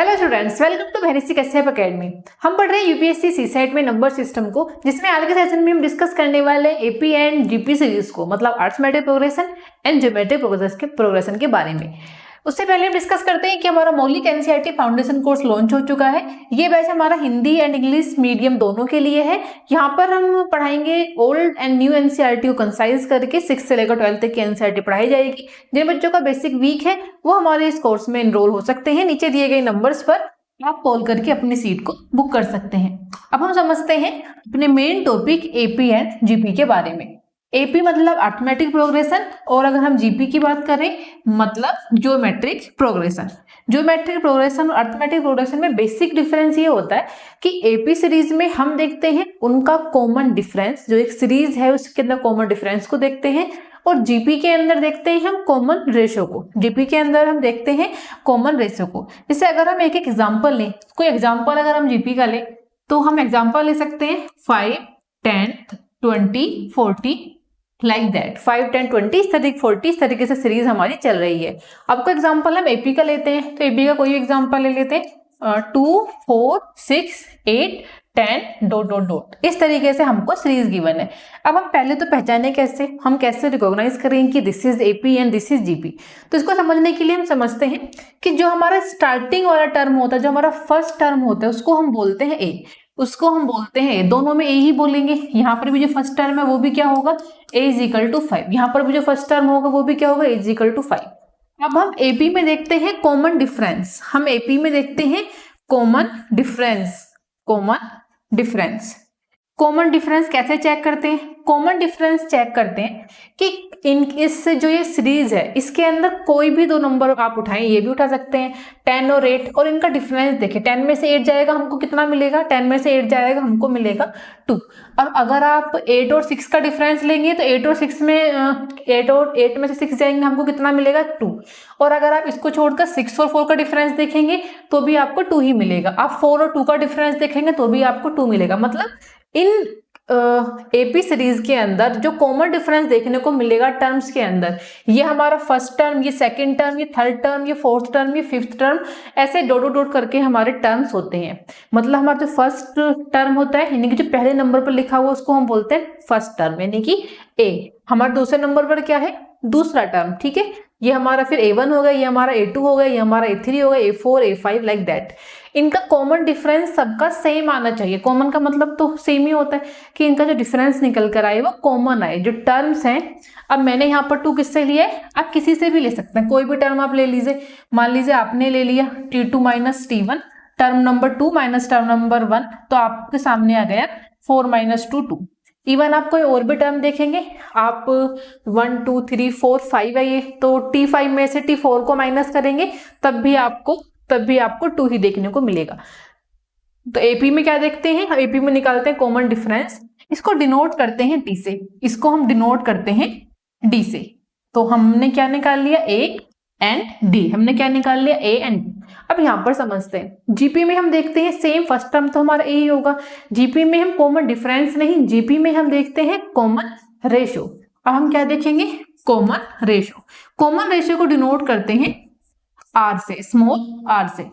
Hello students, welcome to भेनिसी Kashyap academy. हम पढ़ रहे हैं यूपीएससी सीसेट में नंबर सिस्टम को, जिसमें आज के सेशन में हम डिस्कस करने वाले हैं एपी एंड जीपी सीरीज को, मतलब arithmetic progression and geometric progression के बारे में। उससे पहले हम डिस्कस करते हैं कि हमारा मौलिक एनसीईआरटी फाउंडेशन कोर्स लॉन्च हो चुका है। ये बैच हमारा हिंदी एंड इंग्लिश मीडियम दोनों के लिए है। यहाँ पर हम पढ़ाएंगे ओल्ड एंड न्यू एनसीईआरटी को कंसाइज करके 6 से लेकर 12 तक की एनसीईआरटी पढ़ाई जाएगी। जिन बच्चों का बेसिक वीक है वो हमारे इस कोर्स में एनरोल हो सकते हैं। नीचे दिए गए नंबर्स पर आप कॉल करके अपनी सीट को बुक कर सकते हैं। अब हम समझते हैं अपने main topic AP and GP के बारे में। एपी मतलब अरिथमेटिक प्रोग्रेशन, और अगर हम जीपी की बात करें मतलब ज्योमेट्रिक प्रोग्रेशन। ज्योमेट्रिक प्रोग्रेशन और अरिथमेटिक प्रोग्रेशन में बेसिक डिफरेंस ये होता है कि एपी सीरीज में हम देखते हैं उनका कॉमन डिफरेंस, जो एक सीरीज है उसके अंदर कॉमन डिफरेंस को देखते हैं, और जीपी के अंदर देखते हैं हम कॉमन रेशियो को। जीपी के अंदर हम देखते हैं कॉमन रेशियो को। जैसे अगर हम एक एक एग्जांपल लें, कोई एग्जांपल अगर हम जीपी का लें तो हम एग्जांपल ले सकते हैं 5, 10, 20, 40 लाइक दैट। 5, 10, 20 इस तरीके 40 इस तरीके से सीरीज हमारी चल रही है। अब का एग्जांपल हम एपी का लेते हैं, तो एपी का कोई एग्जांपल ले लेते हैं 2, 4, 6, 8, 10 डॉट डॉट डॉट, इस तरीके से हमको सीरीज गिवन है। अब हम पहले तो पहचाने कैसे, हम कैसे रिकॉग्नाइज करें कि this is AP and this is GP. तो इसको समझने के लिए हम समझते हैं कि जो हमारा स्टार्टिंग वाला टर्म होता है, जो हमारा फर्स्ट टर्म होता है, उसको हम बोलते हैं ए, उसको हम बोलते हैं, दोनों में ए ही बोलेंगे। यहाँ पर भी जो फर्स्ट टर्म है वो भी क्या होगा, ए इज इक्वल टू 5। यहाँ पर भी जो फर्स्ट टर्म होगा वो भी क्या होगा, ए इज इक्वल टू 5। अब हम एपी में देखते हैं कॉमन डिफरेंस। हम एपी में देखते हैं कॉमन डिफरेंस। कॉमन डिफरेंस कैसे चेक करते हैं? कॉमन डिफरेंस चेक करते हैं कि इस जो ये सीरीज है इसके अंदर कोई भी दो नंबर आप उठाएं, ये भी उठा सकते हैं 10 और 8, और इनका डिफरेंस देखें। 10 में से 8 जाएगा हमको कितना मिलेगा, 10 में से 8 जाएगा हमको मिलेगा 2। और अगर आप 8 और 6 का डिफरेंस लेंगे तो 8 और 6 में 8 में से 6 जाएंगे हमको कितना मिलेगा 2। और अगर आप इसको छोड़कर 6 और 4 का डिफरेंस देखेंगे तो भी आपको 2 ही मिलेगा। आप 4 और 2 का डिफरेंस देखेंगे तो भी आपको 2 मिलेगा। मतलब इन एपी सीरीज के अंदर जो कॉमन डिफरेंस देखने को मिलेगा टर्म्स के अंदर, ये हमारा फर्स्ट टर्म, ये सेकंड टर्म, ये थर्ड टर्म, ये फोर्थ टर्म, ये फिफ्थ टर्म, ऐसे डॉट डॉट करके हमारे टर्म्स होते हैं। मतलब हमारा जो फर्स्ट टर्म होता है, यानी कि जो पहले नंबर पर लिखा हुआ उसको हम बोलते हैं फर्स्ट टर्म, यानी कि ए। हमारे दूसरे नंबर पर क्या है, दूसरा टर्म, ठीक है। ये हमारा फिर A1 हो गया, ये हमारा A2 हो गया, ये हमारा A3 हो गया, A4, A5 लाइक दैट। इनका कॉमन डिफरेंस सबका सेम आना चाहिए। कॉमन का मतलब तो सेम ही होता है कि इनका जो डिफरेंस निकल कर आए वो कॉमन आए। जो टर्म्स हैं, अब मैंने यहाँ पर 2 किससे लिए, आप किसी से भी ले सकते हैं, कोई भी टर्म आप ले लीजिए। मान लीजिए आपने ले लिया T2 minus T1, term number 2 minus term number 1, तो आपके सामने आ गया 4 माइनस 2, 2। इवन आप कोई और भी टर्म देखेंगे, आप 1, 2, 3, 4, 5 है ये, तो T5 में से T4 को माइनस करेंगे तब भी आपको 2 ही देखने को मिलेगा। तो एपी में क्या देखते हैं, हम एपी में निकालते हैं कॉमन डिफरेंस, इसको डिनोट करते हैं डी से, इसको हम डिनोट करते हैं डी से। तो हमने क्या निकाल लिया, ए एंड डी, हमने क्या निकाल लिया, ए एंड डी। अब यहाँ पर समझते हैं जीपी में हम देखते हैं सेम, फर्स्ट टर्म तो हमारा ए ही होगा। जीपी में हम कॉमन डिफरेंस नहीं, जीपी में हम देखते हैं कॉमन रेशियो। अब हम क्या देखेंगे, कॉमन रेशियो। कॉमन रेशियो को डिनोट करते हैं आर से, स्मॉल आर से,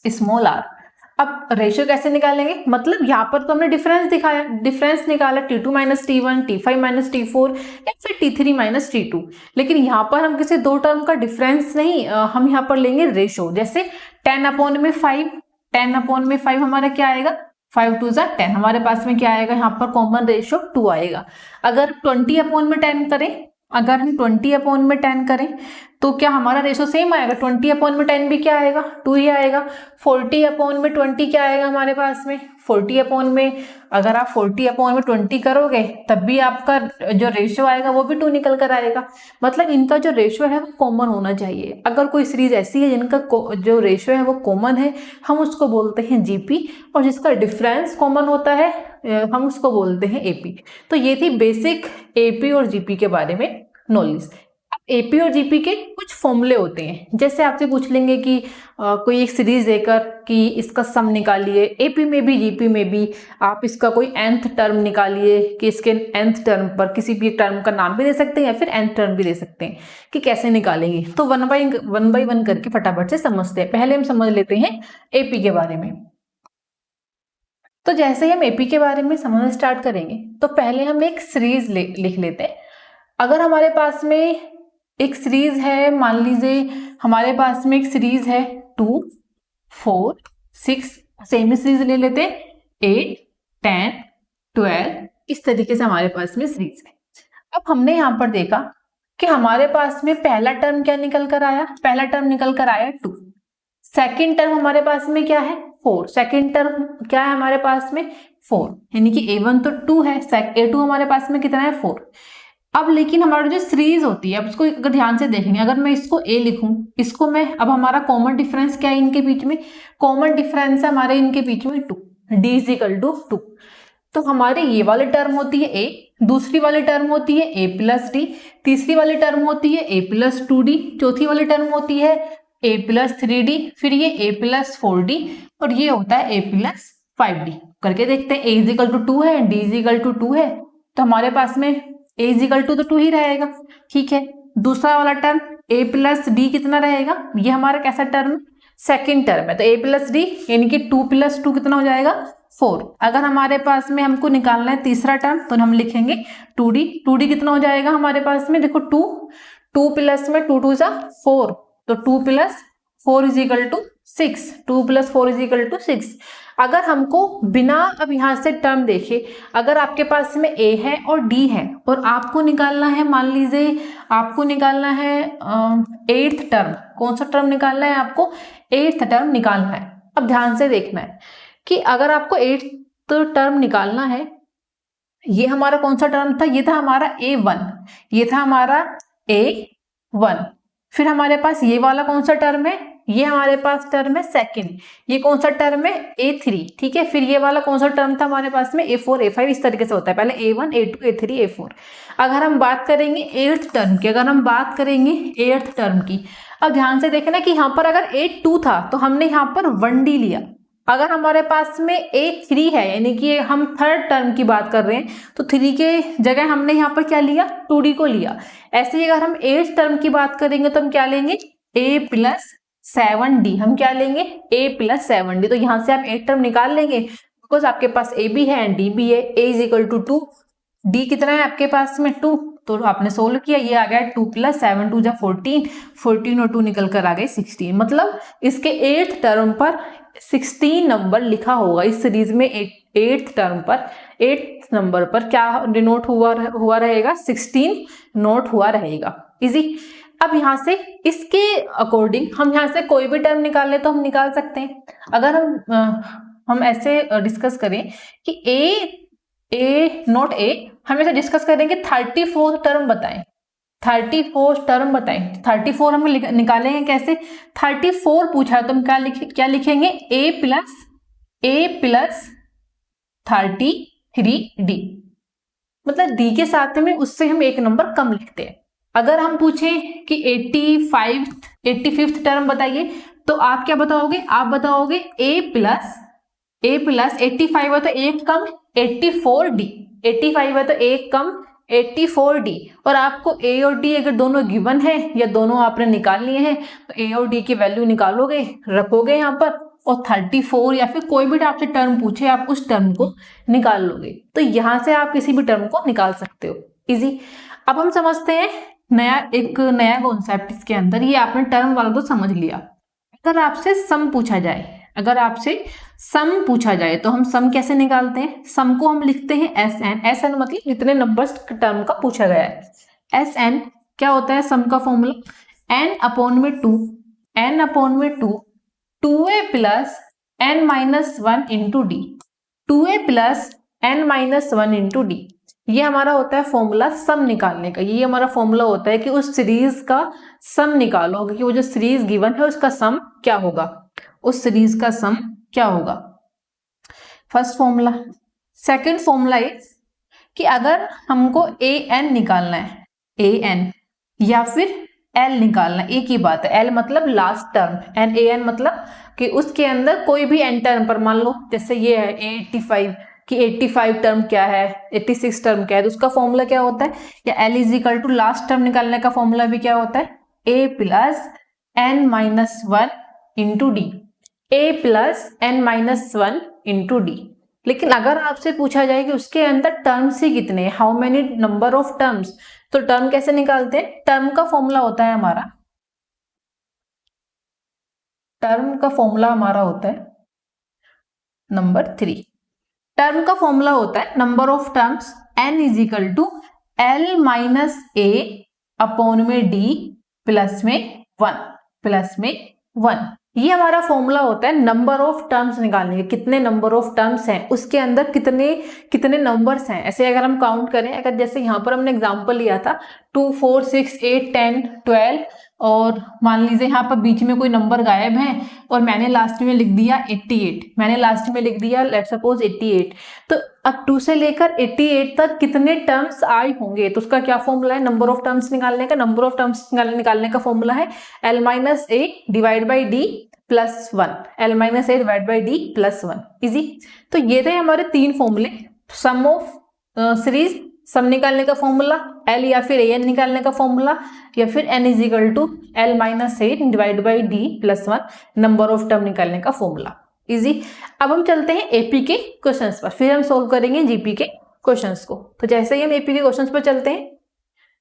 स्मॉल आर। अब रेशियो कैसे निकालेंगे, मतलब यहाँ पर तो हमने डिफरेंस दिखाया, डिफरेंस निकाला T2 minus T1, T5 minus T4 या फिर T3 माइनस T2। लेकिन यहाँ पर हम किसी दो टर्म का डिफरेंस नहीं, हम यहाँ पर लेंगे रेशियो। जैसे 10/5, 10/5 हमारा क्या आएगा, 5 2 जा 10, हमारे पास में क्या आएगा, यहाँ पर कॉमन रेशियो 2 आएगा। अगर 20/10 करें, अगर हम 20/10 करें तो क्या हमारा रेशो सेम आएगा, 20/10 भी क्या आएगा, 2 ही आएगा। 40/20 क्या आएगा हमारे पास में, 40 में अगर आप 40/20 करोगे तब भी आपका जो रेशियो आएगा वो भी 2 निकल कर आएगा। मतलब इनका जो रेशियो है वो कॉमन होना चाहिए। अगर कोई सीरीज ऐसी है जिनका जो रेशियो है वो कॉमन है, हम उसको बोलते हैं जीपी, और जिसका डिफरेंस कॉमन होता है हम उसको बोलते हैं एपी। तो ये थी बेसिक एपी और जीपी के बारे में नॉलेज। अब एपी और जीपी के कुछ फॉर्मूले होते हैं। जैसे आपसे पूछ लेंगे कि कोई एक सीरीज देकर कि इसका सम निकालिए, एपी में भी जीपी में भी आप इसका कोई nth टर्म निकालिए कि इसके nth टर्म पर किसी भी एक टर्म का नाम भी दे सकते हैं या फिर nth टर्म भी दे सकते हैं कि कैसे निकालेंगे। तो वन बाई वन करके फटाफट से समझते हैं। पहले हम समझ लेते हैं एपी के बारे में। तो जैसे ही हम एपी के बारे में समझना स्टार्ट करेंगे तो पहले हम एक सीरीज लिख लेते हैं। अगर हमारे पास में एक सीरीज है, मान लीजिए हमारे पास में एक सीरीज है 2, 4, 6, सेम सीरीज ले लेते हैं 8, 10, 12, इस तरीके से हमारे पास में सीरीज है। अब हमने यहाँ पर देखा कि हमारे पास में पहला टर्म क्या निकल कर आया, पहला टर्म निकल कर आया 2। सेकेंड टर्म हमारे पास में क्या है 4, सेकेंड टर्म क्या है हमारे पास में 4, यानी कि a1 तो 2 है, a2 हमारे पास में कितना है 4। अब लेकिन हमारा जो सीरीज होती है, अब इसको अगर ध्यान से देखेंगे, अगर मैं इसको a लिखूं, इसको मैं, अब हमारा कॉमन डिफरेंस क्या है इनके बीच में, कॉमन डिफरेंस है हमारे इनके बीच में 2, d इज इक्वल टू 2। तो हमारे ये वाली टर्म होती है a, दूसरी वाली टर्म होती है a प्लस डी, तीसरी वाली टर्म होती है a प्लस 2d, चौथी वाली टर्म होती है a प्लस 3d, फिर ये a प्लस 4d और ये होता है a प्लस 5d। करके देखते हैं, a इज इक्वल टू 2 है, d इज इक्वल टू 2 है, तो हमारे पास में a इज इक्वल टू तो 2 ही रहेगा। ठीक है, दूसरा वाला टर्म a प्लस डी कितना रहेगा, ये हमारा कैसा टर्म, सेकेंड टर्म है, तो a प्लस डी यानी कि 2 प्लस 2 कितना हो जाएगा 4। अगर हमारे पास में हमको निकालना है तीसरा टर्म तो हम लिखेंगे 2d, 2d कितना हो जाएगा हमारे पास में, देखो 2 प्लस में 2 2 जा 4, तो 2 plus 4 is equal to 6, 2 plus 4 is equal to 6। अगर हमको बिना अब यहाँ से टर्म देखे, अगर आपके पास में a है और d है और आपको निकालना है, मान लीजिए आपको निकालना है 8th टर्म, कौन सा टर्म निकालना है आपको, 8th टर्म निकालना है। अब ध्यान से देखना है कि अगर आपको 8th टर्म निकालना है, ये हमारा कौन सा टर्म था, ये था हमारा a1, ये था हमारा a1, फिर हमारे पास ये वाला कौन सा टर्म है, ये हमारे पास टर्म है सेकंड, ये कौन सा टर्म है a3। ठीक है, फिर ये वाला कौन सा टर्म था हमारे पास में a4, a5, इस तरीके से होता है, पहले a1, a2, a3, a4। अगर हम बात करेंगे 8th टर्म की, अगर हम बात करेंगे 8th टर्म की, अब ध्यान से देखना कि यहाँ पर अगर a2 था तो हमने यहाँ पर 1d लिया। अगर हमारे पास में a3 है, यानी कि हम थर्ड टर्म की बात कर रहे हैं, तो 3 के जगह हमने यहाँ पर क्या लिया, 2d को लिया। ऐसे ही अगर हम 8th टर्म की बात करेंगे तो हम क्या लेंगे, a प्लस 7d, हम क्या लेंगे a प्लस 7d। तो यहाँ से आप 8 टर्म निकाल लेंगे, बिकॉज आपके पास a भी है एंड d भी है। a is equal to 2, d कितना है आपके पास में 2, तो आपने सोल्व किया, ये आ गया 2 प्लस 7 2 जा 14, 14 और 2 निकल कर आ गए 16। मतलब इसके 8th टर्म पर 16 नंबर लिखा होगा इस सीरीज में। 8th टर्म पर 8th नंबर पर क्या डिनोट हुआ रहेगा, 16 नोट हुआ रहेगा। इजी। अब यहाँ से इसके अकॉर्डिंग हम यहाँ से कोई भी टर्म निकाले तो हम निकाल सकते हैं। अगर हम ऐसे डिस्कस करें कि ए नॉट ए, हम ऐसे डिस्कस करेंगे 34 टर्म बताएं, 34 टर्म बताएं। 34 हम निकालेंगे कैसे, 34 पूछा तो हम क्या लिखेंगे, a प्लस 33d, मतलब d के साथ में उससे हम एक नंबर कम लिखते हैं। अगर हम पूछें कि 85th टर्म बताइए तो आप क्या बताओगे, आप बताओगे a प्लस 85 है तो एक कम 84d, 85 है तो एक कम 84d। और आपको a और d अगर दोनों गिवन है या दोनों आपने निकाल लिए हैं तो a और d की वैल्यू निकालोगे, रखोगे यहाँ पर, और 34 या फिर कोई भी आपसे टर्म पूछे आप उस टर्म को निकाल लोगे। तो यहाँ से आप किसी भी टर्म को निकाल सकते हो। इजी। अब हम समझते हैं एक नया कॉन्सेप्ट इसके अंदर। ये आपने टर्म वाला तो समझ लिया। अगर आपसे सम पूछा जाए, अगर आपसे सम पूछा जाए तो हम सम कैसे निकालते हैं, सम को हम लिखते हैं SN मतलब जितने नंबर्स टर्म का पूछा गया है। SN क्या होता है, सम का फॉर्मूला n अपॉन में 2 2a plus n minus 1 into D, 2a plus n minus 1 into D. ये हमारा होता है फॉर्मूला सम निकालने का। ये हमारा फॉर्मूला होता है कि उस सीरीज का सम निकालो, कि वो जो सीरीज गिवन है उसका सम क्या होगा, उस सीरीज का सम क्या होगा। First formula. Second formula is कि अगर हमको an निकालना है, an या फिर एल निकालना, एक ही बात है। एल मतलब last term, n a n मतलब कि उसके अंदर कोई भी एन टर्म पर, मान लो जैसे ये है A85 कि 85 टर्म क्या है, 86 टर्म क्या है, तो उसका फॉर्मूला क्या होता है, या L is equal to last term निकालने का फॉर्मूला भी क्या होता है, a plus n minus one into d, a plus n minus one into d. लेकिन अगर आपसे पूछा जाए कि उसके अंदर टर्म्स ही कितने, how many number of terms, तो टर्म कैसे निकालते हैं, टर्म का फॉर्मूला होता है हमारा, टर्म का फॉर्मूला हमारा होता है नंबर 3। टर्म का फॉर्मूला होता है number of terms n is equal to l minus A upon में डी प्लस में 1, प्लस में 1। ये हमारा फॉर्मूला होता है नंबर ऑफ टर्म्स निकालने के, कितने नंबर ऑफ टर्म्स हैं, उसके अंदर कितने कितने नंबर्स हैं। ऐसे अगर हम काउंट करें, अगर जैसे यहाँ पर हमने एग्जांपल लिया था 2 4 6 8 10 12, और मान लीजिए यहाँ पर बीच में कोई नंबर गायब है और मैंने लास्ट में लिख दिया 88, मैंने लास्ट में लिख दिया लेट्स सपोज 88, तो अब 2 से लेकर 88 तक कितने टर्म्स आए होंगे, तो उसका क्या फॉर्मूला है, नंबर ऑफ टर्म्स निकालने का, नंबर ऑफ टर्म्स निकालने का फॉर्मूला है L minus a divide by d plus 1, L minus a divide by d plus 1, easy. तो ये थे हमारे 3 फॉर्मूले, सम ऑफ सीरीज, सम निकालने का फॉर्मूला, एल या फिर ए एन निकालने का फॉर्मूला, या फिर n is equal to l minus a divide by d plus 1, number of term निकालने का फॉर्मूला, इजी। अब हम चलते हैं एपी के क्वेश्चंस पर, फिर हम सोल्व करेंगे जीपी के क्वेश्चंस को। तो जैसे ही हम एपी के क्वेश्चंस पर चलते हैं,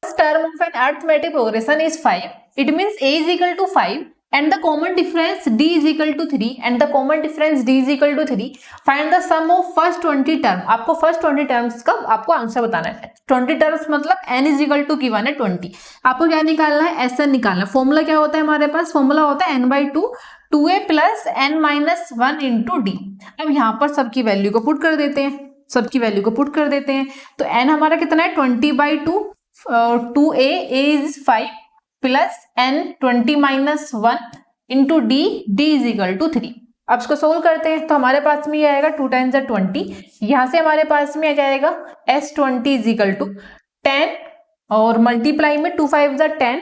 term of an arithmetic progression is 5, it means a is equal to 5 and the common difference d is equal to 3 and the common difference d is equal to 3, find the sum of first 20 term। आपको first 20 terms का आपको answer बताना है। 20 terms मतलब n is equal to given है 20, आपको क्या निकालना है, SN निकालना है। फॉर्मूला क्या होता है हमारे पास, फॉर्मूला होता है n/2 2a plus n minus 1 into D. अब यहाँ पर सबकी वैल्यू को पुट कर देते हैं, सबकी वैल्यू को पुट कर देते हैं, तो n हमारा कितना है 20/2, 2a is 5 plus n 20 minus 1 into d, d is equal to 3। अब इसको सोल्व करते हैं, तो हमारे पास में ये आएगा 2 टाइम्स 20, यहाँ से हमारे पास में आ जाएगा S20 इज इक्वल टू 10 और मल्टीप्लाई में 2 5 10,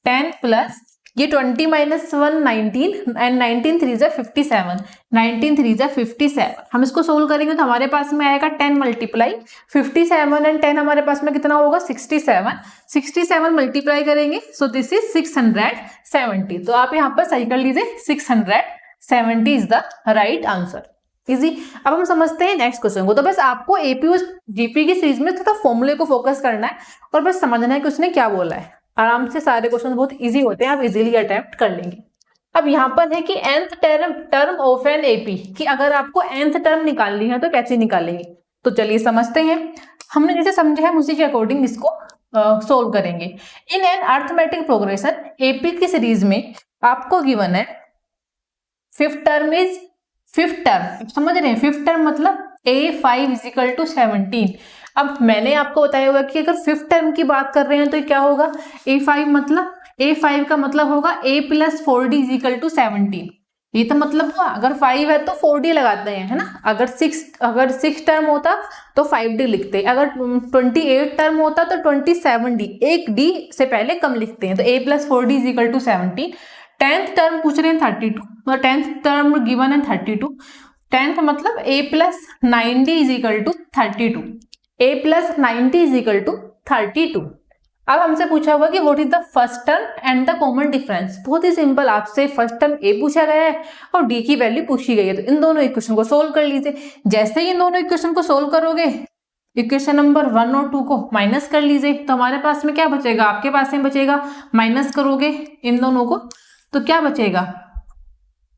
10 प्लस ये 20 माइनस 1 19 एंड 19 3 57, 19 3 57। हम इसको सोल्व करेंगे तो हमारे पास में आएगा 10 मल्टीप्लाई 57 एंड 10 हमारे पास में कितना होगा 67, 67 मल्टीप्लाई करेंगे, सो दिस इज 670। तो आप यहाँ पर सही कर लीजिए, 670 is the right answer, easy. अब हम समझते हैं नेक्स्ट क्वेश्चन को। तो बस आपको एपी और जीपी की सीरीज में थोड़ा फॉर्मूले को फोकस करना है और बस समझना है कि उसने क्या बोला है। आराम से सारे क्वेश्चन बहुत इजी होते हैं, आप इजीली अटेम्प्ट कर लेंगे। अब यहाँ पर है कि nth term of an AP, कि अगर आपको nth टर्म निकालनी है तो कैसे निकालेंगे, तो चलिए समझते हैं। हमने जैसे समझा है उसी के अकॉर्डिंग इसको सोल्व करेंगे। In an arithmetic progression AP की सीरीज में आपको गिवन है फिफ्थ टर्म, समझ रहे हैं, फिफ्थ टर्म मतलब A5 इज इक्वल टू 17। अब मैंने आपको बताया होगा कि अगर फिफ्थ टर्म की बात कर रहे हैं तो क्या होगा, A5 का मतलब होगा A plus 4D is equal to 17। ये तो मतलब हुआ, अगर 5 है तो 4D लगाते हैं, है ना। अगर 6 टर्म होता तो 5D लिखते, अगर 28 टर्म होता तो 27D, एक D से पहले कम लिखते हैं, तो A plus 4D is equal to 17। 10th term पूछ रहे हैं 32, और 10th टर्म गिवन है 32। 10th मतलब A plus 9D is equal to 32, A plus 90 is equal to 32। अब हमसे पूछा हुआ कि what is the first term and the common difference. बहुत ही सिंपल, आपसे फर्स्ट टर्म A पूछा गया है और D की वैल्यू पूछी गई है, तो इन दोनों इक्वेशन को सोल्व कर लीजिए। जैसे ही इन दोनों इक्वेशन को सोल्व करोगे, इक्वेशन नंबर 1 और 2 को माइनस कर लीजिए, तो हमारे पास में क्या बचेगा, आपके पास में बचेगा, माइनस करोगे इन दोनों को तो क्या बचेगा,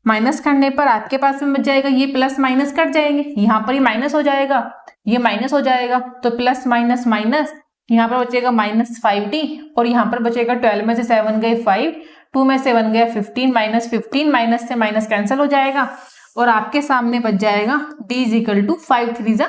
माइनस करने पर आपके पास में बच जाएगा, ये प्लस माइनस कट जाएंगे, यहाँ पर ये माइनस हो जाएगा, ये माइनस हो जाएगा, तो प्लस माइनस माइनस, यहाँ पर बचेगा माइनस 5D, और यहाँ पर बचेगा 12 में से 7 गए 5, 2 में से 1 गया 15, -15, माइनस से माइनस कैंसिल हो जाएगा, और आपके सामने बच जाएगा D is equal to 5 3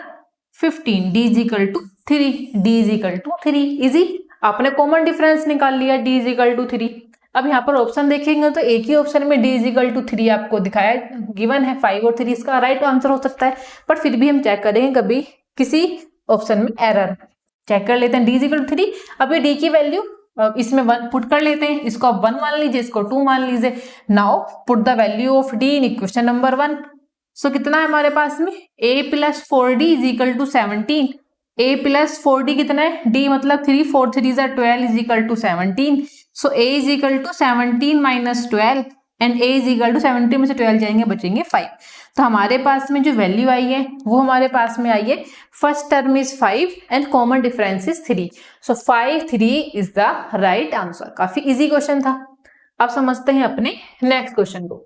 15, D is equal to 3, D is equal to 3। Easy, आपने कॉमन डिफरेंस निकाल लिया, D इज इक्वल टू 3। अब यहाँ पर ऑप्शन देखेंगे तो एक ही ऑप्शन में D इज इक्वल टू 3 आपको दिखाया गिवन है, 5 और 3 इसका राइट आंसर हो सकता है, बट फिर भी हम चेक करेंगे कभी किसी ऑप्शन में एरर। चेक कर लेते हैं। डी इजिकल टू 3, अभी डी की वैल्यू इसमें 1 पुट कर लेते हैं, इसको आप 1 मान लीजिए, इसको 2 मान लीजिए। Now put the value of D in equation number 1। So कितना है हमारे पास में, a plus 4d is equal to 17। a plus 4d कितना है, d मतलब 3, 4 3 ज़ा 12 is equal to 17। So a is equal to 17 minus 12 and a is equal to 17 में से 12 जाएंगे, बचेंगे 5। तो हमारे पास में जो वैल्यू आई है वो हमारे पास में आई है, first term is 5 and common difference is 3। So 5 3 is the right answer. काफी इजी क्वेश्चन था। अब समझते हैं अपने नेक्स्ट क्वेश्चन को।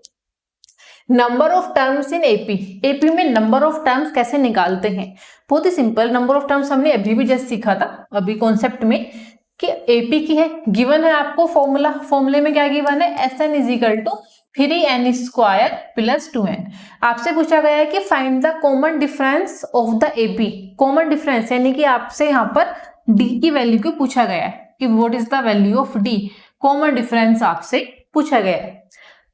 Number of terms in AP. AP में नंबर ऑफ टर्म्स कैसे निकालते हैं, बहुत ही सिंपल। नंबर ऑफ टर्म्स हमने अभी भी जस्ट सीखा था, अभी कॉन्सेप्ट में, कि एपी की है, गिवन है आपको फॉर्मूला। फॉर्मूले में क्या गिवन है, S N is equal to 3n square plus 2n। आपसे पूछा गया है कि find the common difference of the AP. Common difference यानी कि आपसे यहाँ पर डी की वैल्यू को पूछा गया है कि what is the value of D. Common difference आपसे पूछा गया है।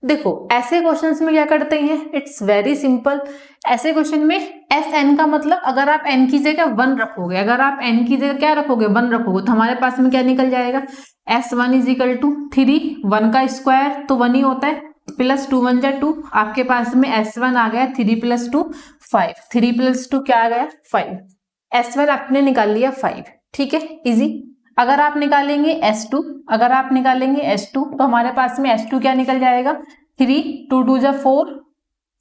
देखो ऐसे क्वेश्चंस में क्या करते हैं, इट्स वेरी सिंपल। ऐसे क्वेश्चन में एस एन का मतलब, अगर आप एन की जगह 1 रखोगे, अगर आप एन की जगह क्या रखोगे, 1 रखोगे, तो हमारे पास में क्या निकल जाएगा, S1 इज इक्वल टू 3, 1 का स्क्वायर तो 1 ही होता है, प्लस 2 1 जा 2, आपके पास में S1 आ गया 3 प्लस 2 5, 3 प्लस 2 क्या आ गया 5। S1 आपने निकाल लिया 5, ठीक है, इजी। अगर आप निकालेंगे S2, अगर आप निकालेंगे S2 तो हमारे पास में S2 क्या निकल जाएगा, 3, 2 2 जा 4,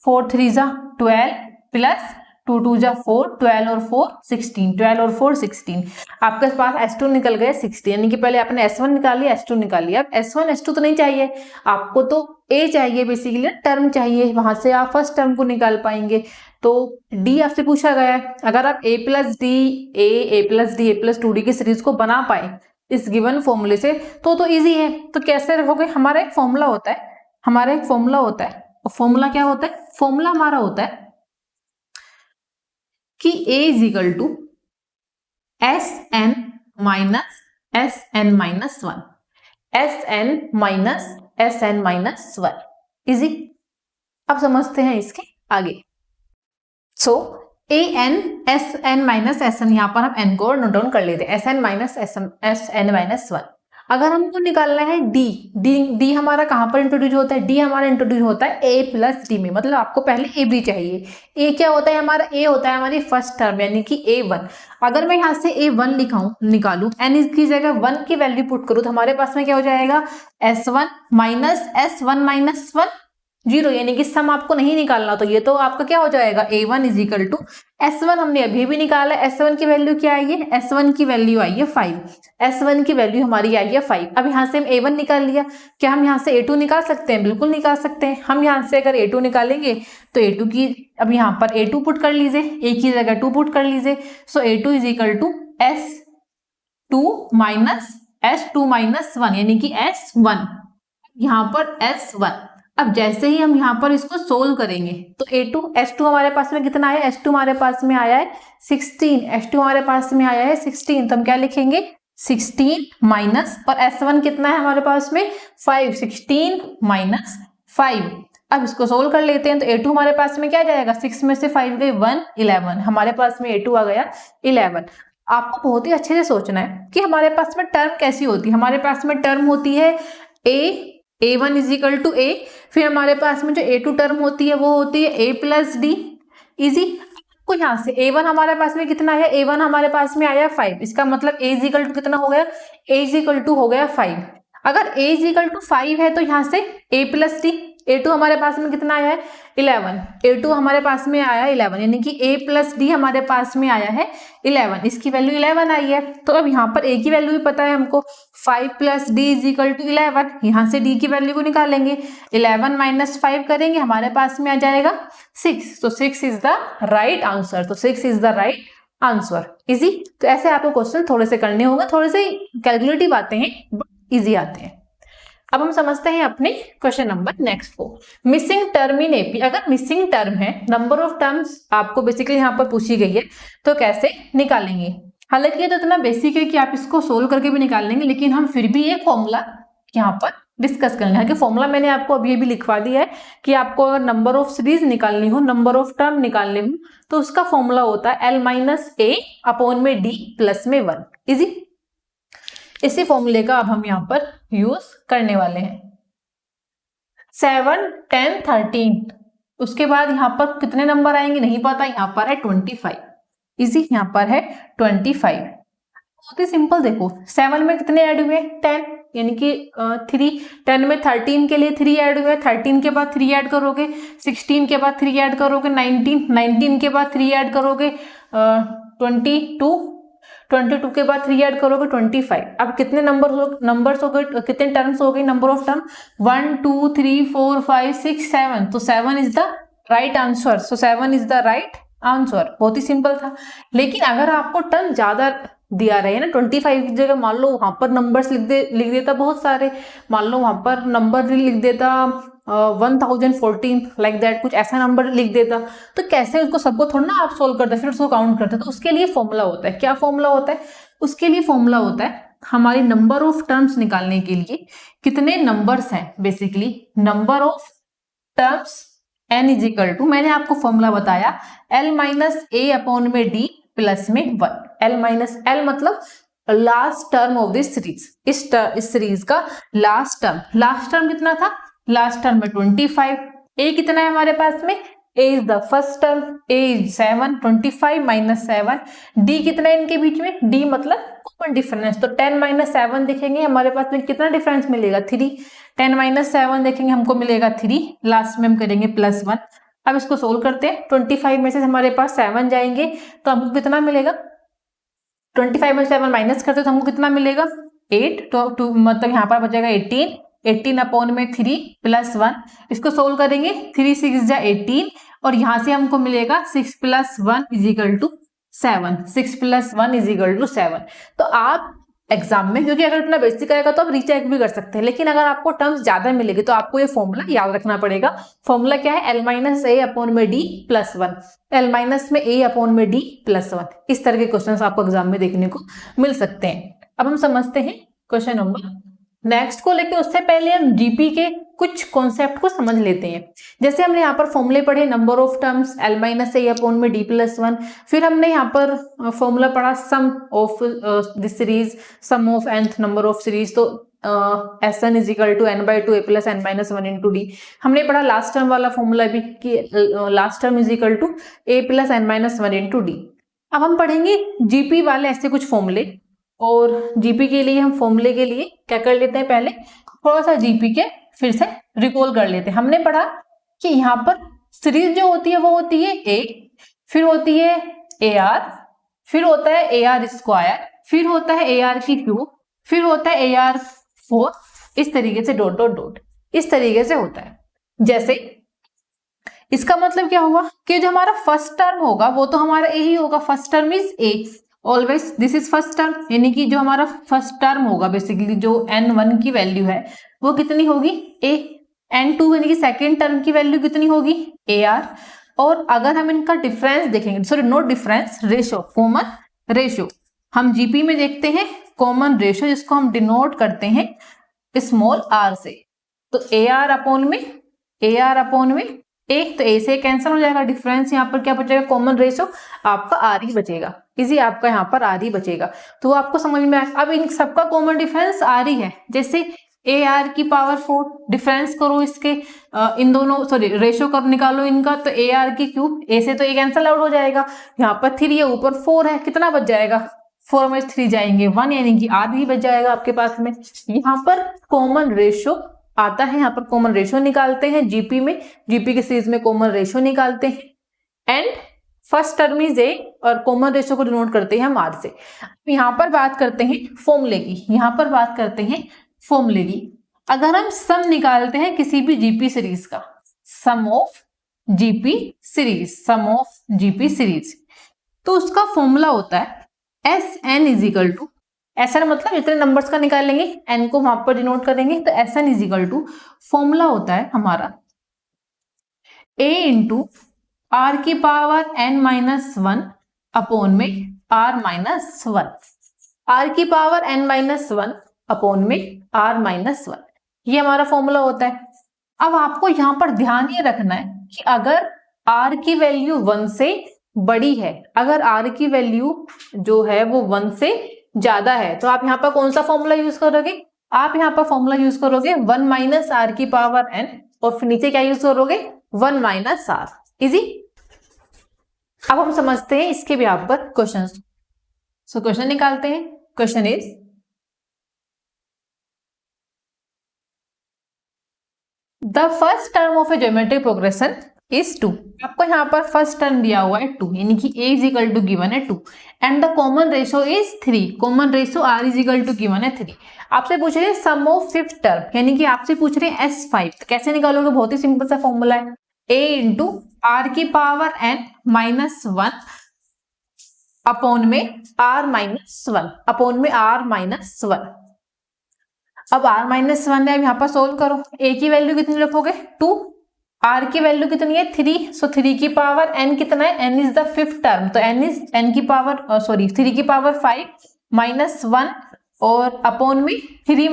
4 3 जा 12 प्लस 2 2 जा 4, 12 और 4 16, 12 और 4 16। आपके पास S2 निकल गए 60, यानी कि पहले आपने S1 निकाल लिया, S2 निकाल लिया। अब S1 S2 तो नहीं चाहिए आपको, तो A चाहिए, बेसिकली टर्म चाहिए, वहां से आप फर्स्ट टर्म को निकाल पाएंगे। तो D आपसे पूछा गया है, अगर आप A plus D A plus D A plus 2D की सीरीज को बना पाए इस गिवन फॉर्मूले से तो इजी है। तो कैसे रखोगे, हमारा एक फॉर्मूला होता है, हमारा एक फॉर्मूला होता है। और फॉर्मूला क्या होता है, फॉर्मूला हमारा होता है कि A is equal to SN minus SN minus 1, SN minus SN minus 1, easy. अब समझते हैं इसके आगे। So AN SN minus SN, यहाँ पर हम N को नोट डाउन कर लेते हैं, SN माइनस SN माइनस 1। अगर हमको निकालना है D हमारा कहाँ पर इंट्रोड्यूस होता है, D हमारा इंट्रोड्यूस होता है A प्लस डी में, मतलब आपको पहले AB चाहिए। A क्या होता है हमारा, A होता है हमारी फर्स्ट टर्म यानी कि A1। अगर मैं यहाँ से A1 निकालू, N की जगह 1 की वैल्यू पुट करूँ तो हमारे पास में क्या हो जाएगा, S1 माइनस S1 माइनस 1 0, यानी कि सम आपको नहीं निकालना, तो ये तो आपका क्या हो जाएगा, A1 is equal to S1 हमने अभी भी निकाला, S1 की वैल्यू क्या आई है, S1 की वैल्यू आई है 5, S1 की वैल्यू हमारी आई है 5। अब यहाँ से हम A1 निकाल लिया, क्या हम यहाँ से A2 निकाल सकते हैं, बिल्कुल निकाल सकते हैं। हम यहाँ से अगर A2 निकालेंगे तो A2 की, अब यहाँ पर A2 पुट कर लीजिए, A की जगह 2 पुट कर लीजिए। So A2 is equal to S2 minus S2 minus 1, यानी कि S1, यहाँ पर S1। अब जैसे ही हम यहाँ पर इसको सोल्व करेंगे तो S2 हमारे पास में कितना आया, S2 हमारे पास में आया है 16, S2 हमारे पास में आया है 16, तो हम क्या लिखेंगे 16 माइनस, और S1 कितना है हमारे पास में 5, 16 माइनस 5। अब इसको सोल्व कर लेते हैं, तो A2 हमारे पास में क्या जाएगा, 6 में से 5 गए 1, 11, हमारे पास में A2 आ गया 11। आपको बहुत ही अच्छे से सोचना है कि हमारे पास में टर्म कैसी होती है। हमारे पास में टर्म होती है A1 is equal to A, फिर हमारे पास में जो A2 टर्म होती है वो होती है A प्लस डी, इजी। आपको यहाँ से A1 हमारे पास में कितना आया, A1 हमारे पास में आया 5, इसका मतलब A इज इक्वल टू कितना हो गया, A इज इक्वल टू हो गया 5। अगर A इज इक्वल टू 5 है तो यहाँ से A प्लस डी, A2 हमारे पास में कितना आया है 11, A2 हमारे पास में आया 11, यानी कि A प्लस डी हमारे पास में आया है 11, इसकी वैल्यू 11 आई है। तो अब यहाँ पर A की वैल्यू भी पता है हमको, 5 plus D is equal to 11, यहाँ से D की वैल्यू को निकालेंगे, 11 माइनस 5 करेंगे, हमारे पास में आ जाएगा 6, तो 6 इज द राइट आंसर, तो 6 is the right answer, easy. तो ऐसे आपको क्वेश्चन थोड़े से करने होंगे, थोड़े से कैलकुलेटिव आते हैं बट इजी आते हैं। अब हम समझते हैं अपने क्वेश्चन नंबर नेक्स्ट को, मिसिंग टर्म इन एपी। अगर मिसिंग टर्म है, नंबर ऑफ टर्म्स आपको बेसिकली यहाँ पर पूछी गई है, तो कैसे निकालेंगे। हालांकि ये तो इतना बेसिक है कि आप इसको सोल्व करके भी निकाल लेंगे, लेकिन हम फिर भी एक फॉर्मूला यहाँ पर डिस्कस कर लेंगे। कि फॉर्मूला मैंने आपको अभी भी लिखवा दिया है कि आपको अगर नंबर ऑफ सीरीज निकालनी हो, नंबर ऑफ टर्म निकालने हो, तो उसका फॉर्मूला होता है L माइनस ए अपॉन में D प्लस में 1। इजी। इसी फॉर्मूले का अब हम यहाँ पर यूज करने वाले हैं। 7, 10, 13, उसके बाद यहाँ पर कितने नंबर आएंगे नहीं पता, यहाँ पर है 25। इजी, यहाँ पर है 25। बहुत ही सिंपल। देखो 7 में कितने ऐड हुए, 10, यानी कि 3। 10 में 13 के लिए 3 ऐड हुए, 13 के बाद 3 ऐड करोगे, 16 के बाद 3 ऐड करोगे, 19 के बाद 3 ऐड करोगे, 22 के बाद 3 ऐड करोगे, 25। अब कितने नंबर्स हो गए, कितने टर्म्स हो गए, नंबर ऑफ टर्म 1 2 3 4 5 6 7। तो 7 is the right answer. So 7 is the right answer. बहुत ही सिंपल था। लेकिन अगर आपको टर्म ज्यादा दिया रहे ना, 25 की जगह मान लो वहां पर नंबर्स लिख देता बहुत सारे, मान लो वहां पर नंबर लिख देता 1014 लाइक दैट, कुछ ऐसा नंबर लिख देता, तो कैसे उसको सबको थोड़ा ना आप सोल्व करते, फिर उसको काउंट करते। तो उसके लिए फॉर्मूला होता है। क्या फॉर्मूला होता है? उसके लिए फॉर्मूला होता है हमारी नंबर ऑफ टर्म्स निकालने के लिए कितने नंबर्स हैं, basically number of terms n is equal to, मैंने आपको फॉर्मूला बताया L माइनस ए अपॉन में D प्लस में 1। L माइनस L मतलब last term of this series, इस सीरीज का लास्ट टर्म कितना था, लास्ट टर्म में 25। a कितना है हमारे पास में, a is the first term, a is 7, 25 minus 7। d कितना है इनके बीच में, d मतलब कॉमन डिफरेंस, तो 10 माइनस 7 देखेंगे हमारे पास में कितना डिफरेंस मिलेगा, 3। 10 माइनस 7 देखेंगे हमको मिलेगा 3, लास्ट में हम करेंगे प्लस 1। अब इसको सोल्व करते हैं। 25 में से हमारे पास 7 जाएंगे तो हमको कितना मिलेगा, 25 में 7 माइनस करते तो हमको कितना मिलेगा 8, तो मतलब यहाँ पर बचेगा 18 अपॉन में 3 प्लस 1। इसको सोल्व करेंगे, 3 6 जा 18, और यहाँ से हमको मिलेगा 6 plus 1 is equal to 7। 6 plus 1 is equal to 7। तो आप एग्जाम में, क्योंकि अगर इतना बेसिक आएगा तो आप रीचेक भी कर सकते हैं, लेकिन अगर आपको टर्म्स ज्यादा मिलेगी तो आपको ये फॉर्मूला याद रखना पड़ेगा। फॉर्मूला क्या है, L माइनस ए अपॉन में D प्लस 1। L माइनस में ए अपॉन में D प्लस 1। इस तरह के क्वेश्चन आपको एग्जाम में देखने को मिल सकते हैं। अब हम समझते हैं क्वेश्चन नंबर नेक्स्ट को, लेकिन उससे पहले हम जीपी के कुछ कॉन्सेप्ट को समझ लेते हैं। जैसे हमने यहाँ पर फॉर्मूले पढ़े, number of terms L minus A upon में D प्लस 1। फिर हमने यहाँ पर फॉर्मूला पढ़ा sum of this series, sum of nth number of series, तो Sn is equal to n/2 a plus n minus 1 into D। हमने पढ़ा last term वाला फॉर्मूला भी कि last term is equal to a plus n minus 1 into D। अब हम पढ़ेंगे GP वाले ऐसे कुछ फॉर्मूले, और जीपी के लिए हम फॉर्मूले के लिए क्या कर लेते हैं, पहले थोड़ा सा जीपी के फिर से रिकॉल कर लेते हैं। हमने पढ़ा कि यहाँ पर सीरीज जो होती है वो होती है ए, फिर होती है AR, फिर होता है AR स्क्वायर, फिर होता है AR की क्यूब, फिर होता है AR4, इस तरीके से डॉट डॉट डॉट, इस तरीके से होता है। जैसे इसका मतलब क्या हुआ कि जो हमारा फर्स्ट टर्म होगा वो तो हमारा ए ही होगा, first term is a always, this is first term, यानी कि जो हमारा फर्स्ट टर्म होगा बेसिकली जो n1 की वैल्यू है वो कितनी होगी a। n2 यानी कि सेकेंड टर्म की वैल्यू कितनी होगी AR। और अगर हम इनका डिफरेंस देखेंगे, sorry not difference, ratio, common ratio, हम जीपी में देखते हैं कॉमन रेशो, जिसको हम डिनोट करते हैं स्मॉल r से। तो AR अपॉन में a, तो a से कैंसिल हो जाएगा, डिफरेंस यहाँ पर क्या बचेगा, कॉमन रेशो आपका r ही बचेगा, इसी आपका यहाँ पर r ही बचेगा। तो आपको समझ में आया। अब इन सबका कॉमन डिफरेंस r ही है। जैसे AR की पावर 4, डिफरेंस करो इसके, इन दोनों सॉरी रेशो कर निकालो इनका, तो AR की क्यूब, a से तो ये कैंसिल आउट हो जाएगा, यहाँ पर 3 है ऊपर 4 है, कितना बच जाएगा, 4 में 3 जाएंगे 1, यानी कि r ही बच जाएगा आपके पास में। यहाँ पर कॉमन रेशो आता है, यहाँ पर कॉमन रेशो निकालते हैं जीपी में, जीपी के सीरीज में कॉमन रेशो निकालते हैं, and first term is a, और कॉमन रेशो को डिनोट करते हैं हम r से। यहाँ पर बात करते हैं फॉर्मूले की, फॉर्मूले की। अगर हम सम निकालते हैं किसी भी जीपी सीरीज का, सम ऑफ जीपी सीरीज, तो उसका फॉर्मूला होता है Sn is equal to, Sn मतलब जितने नंबर्स का निकालेंगे n को वहां पर डिनोट करेंगे, तो Sn is equal to formula होता है हमारा a इंटू r की पावर n माइनस 1 अपॉन में r माइनस 1, r की पावर n माइनस 1 अपॉन में r माइनस 1। ये हमारा फॉर्मूला होता है। अब आपको यहाँ पर ध्यान ये रखना है कि अगर r की वैल्यू 1 से बड़ी है, अगर r की वैल्यू जो है वो 1 से ज्यादा है, तो आप यहाँ पर कौन सा फॉर्मूला यूज करोगे? आप यहाँ पर फॉर्मूला यूज करोगे 1 माइनस आर की पावर n, और फिर नीचे क्या यूज करोगे? 1 माइनस आर। इजी। अब हम समझते हैं इसके भी यहाँ पर क्वेश्चन। सो क्वेश्चन निकालते हैं। Question is the first term of A geometric progression is 2। आपको यहाँ पर फर्स्ट टर्म दिया हुआ है 2, यानी कि a is equal to given है 2 and the common ratio is 3। Common ratio r is equal to given है 3। आपसे पूछ रहे हैं सम ऑफ फिफ्थ टर्म, यानी कि आपसे पूछ रहे हैं S5। तो कैसे निकालोगे? बहुत ही सिंपल सा फॉर्मूला है, a इंटू आर की पावर n माइनस 1 अपॉन में r माइनस 1 अपॉन में r माइनस 1। अब r माइनस 1 है, अब यहाँ पर सोल्व करो। a की वैल्यू कितनी रखोगे? 2। r की वैल्यू कितनी है? 3। सो 3 की पावर n कितना है? n is the fifth term, तो n इज n की पावर 3 की पावर 5 माइनस 1 और अपॉन में 3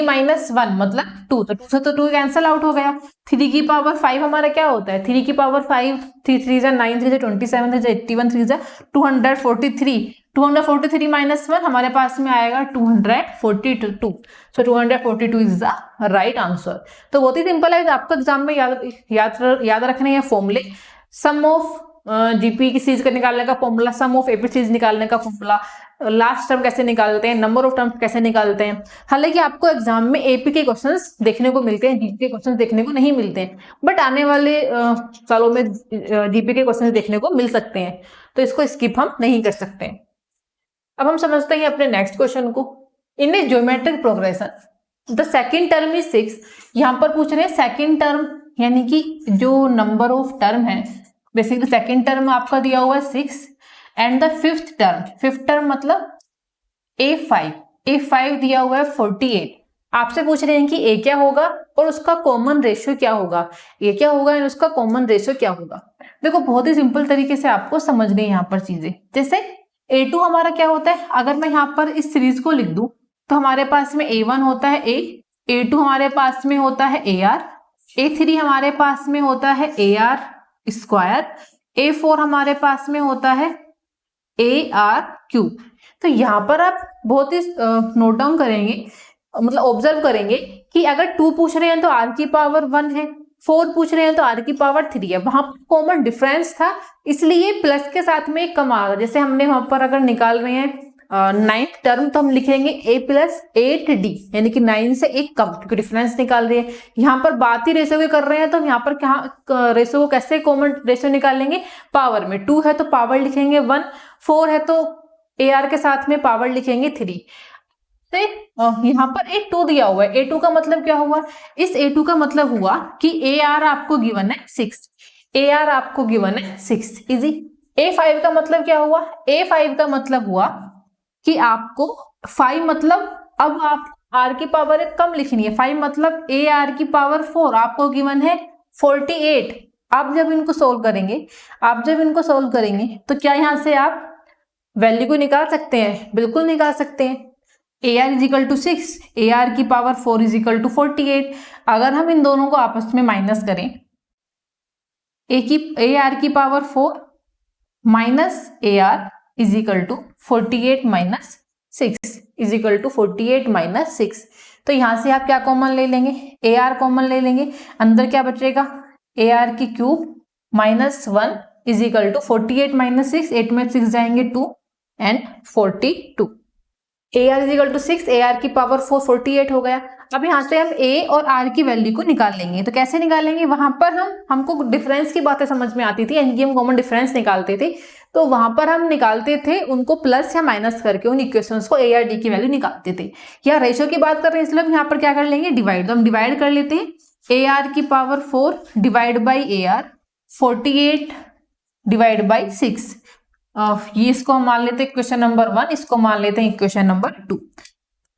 माइनस 1 मतलब 2। तो 2 से तो 2 कैंसिल आउट हो गया। 3 की पावर 5 हमारा क्या होता है? 3 की पावर 5, 3 3 जा 9, 3 जा 27, 3 जा 81, 3 जा 243। 243 माइनस 1 हमारे पास में आएगा 242। सो 242 इज द राइट आंसर। तो बहुत ही सिंपल है, आपको एग्जाम में याद रखने हैं फॉर्मूले। सम ऑफ जीपी की चीज का निकालने का फॉर्मूला, सम ऑफ एपी चीज निकालने का फॉर्मूला, लास्ट टर्म कैसे निकालते हैं, नंबर ऑफ टर्म्स कैसे निकालते हैं। हालांकि आपको एग्जाम में एपी के क्वेश्चंस देखने को मिलते हैं, जीपी के क्वेश्चंस देखने को नहीं मिलते हैं, बट आने वाले सालों में जीपी के क्वेश्चंस देखने को मिल सकते हैं, तो इसको स्किप हम नहीं कर सकते। अब हम समझते हैं अपने नेक्स्ट क्वेश्चन को। In a geometric progression the second term is 6। यहाँ पर पूछ रहे हैं सेकेंड टर्म, यानी कि जो नंबर ऑफ टर्म है, बेसिकली सेकेंड टर्म आपका दिया हुआ है 6 एंड द फिफ्थ टर्म मतलब A5 दिया हुआ है 48। आपसे पूछ रहे हैं कि A क्या होगा और उसका कॉमन रेशियो क्या होगा। A क्या होगा और उसका कॉमन रेशियो क्या होगा। देखो बहुत ही सिंपल तरीके से आपको समझनी है यहाँ पर चीजें। जैसे A2 हमारा क्या होता है, अगर मैं यहाँ पर इस सीरीज को लिख दूं तो हमारे पास में A1 होता है A, A2 हमारे पास में होता है AR, A3 हमारे पास में होता है AR स्क्वायर, A4 हमारे पास में होता है AR क्यूब। तो यहाँ पर आप बहुत ही नोट डाउन करेंगे, मतलब ऑब्जर्व करेंगे कि अगर 2 पूछ रहे हैं तो r की पावर 1 है, 4 पूछ रहे हैं तो r की पावर 3 है। वहां कॉमन डिफरेंस था, इसलिए प्लस के साथ में एक कम आ रहा। जैसे हमने वहां पर अगर निकाल रहे हैं 9th टर्म तो हम लिखेंगे a प्लस 8d, यानी कि 9 से एक कम, क्योंकि डिफरेंस निकाल रहे हैं। यहाँ पर बात ही रेशो की कर रहे हैं तो हम यहाँ पर क्या रेशो को कैसे कॉमन रेशो निकालेंगे? पावर में। 2 है तो पावर लिखेंगे 1, 4 है तो AR के साथ में पावर लिखेंगे 3। यहाँ पर A2 दिया हुआ है, A2 का मतलब क्या हुआ? इस A2 का मतलब हुआ कि AR आपको गिवन है 6, AR आपको गिवन है 6। इजी। A5 का मतलब क्या हुआ? A5 का मतलब हुआ कि आपको 5 मतलब अब आप R की पावर एक कम लिखनी है, 5 मतलब AR की पावर 4 आपको गिवन है 48। आप जब इनको सोल्व करेंगे तो क्या यहाँ से आप वैल्यू को निकाल सकते हैं? बिल्कुल निकाल सकते हैं। AR is equal to 6, AR की पावर 4 इज इक्वल टू 48। अगर हम इन दोनों को आपस में माइनस करें, AR की power 4 minus AR is equal to 48 minus 6 is equal to 48 minus 6। तो यहां से आप क्या कॉमन ले लेंगे? AR कॉमन ले लेंगे। अंदर क्या बचेगा? AR की cube minus 1 is equal to 48 minus 6, 8 में 6 जाएंगे 2 and 42। AR is equal to 6, AR की पावर 4 48 हो गया। अब यहाँ से हम A और R की वैल्यू को निकाल लेंगे। तो कैसे निकालेंगे? वहां पर हमको डिफरेंस की बातें समझ में आती थी, यानी कि हम कॉमन डिफरेंस निकालते थे, तो वहां पर हम निकालते थे उनको प्लस या माइनस करके उन इक्वेशंस को A और D की वैल्यू निकालते थे। या रेशियो की बात कर रहे हैं इसलिए हम यहाँ पर क्या कर लेंगे? डिवाइड। तो हम डिवाइड कर लेते हैं, AR की power 4 divide by AR, 48 divide by 6। ये इसको हम मान लेते हैं इक्वेशन नंबर 1, इसको मान लेते हैं इक्वेशन नंबर 2।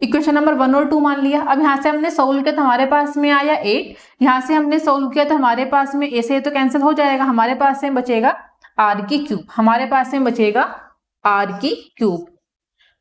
इक्वेशन नंबर 1 और 2 मान लिया। अब यहाँ से हमने सोल्व किया तो हमारे पास में आया 8, यहाँ से हमने सोल्व किया तो हमारे पास में A से तो कैंसिल हो जाएगा, हमारे पास में बचेगा R की क्यूब, हमारे पास में बचेगा R की क्यूब।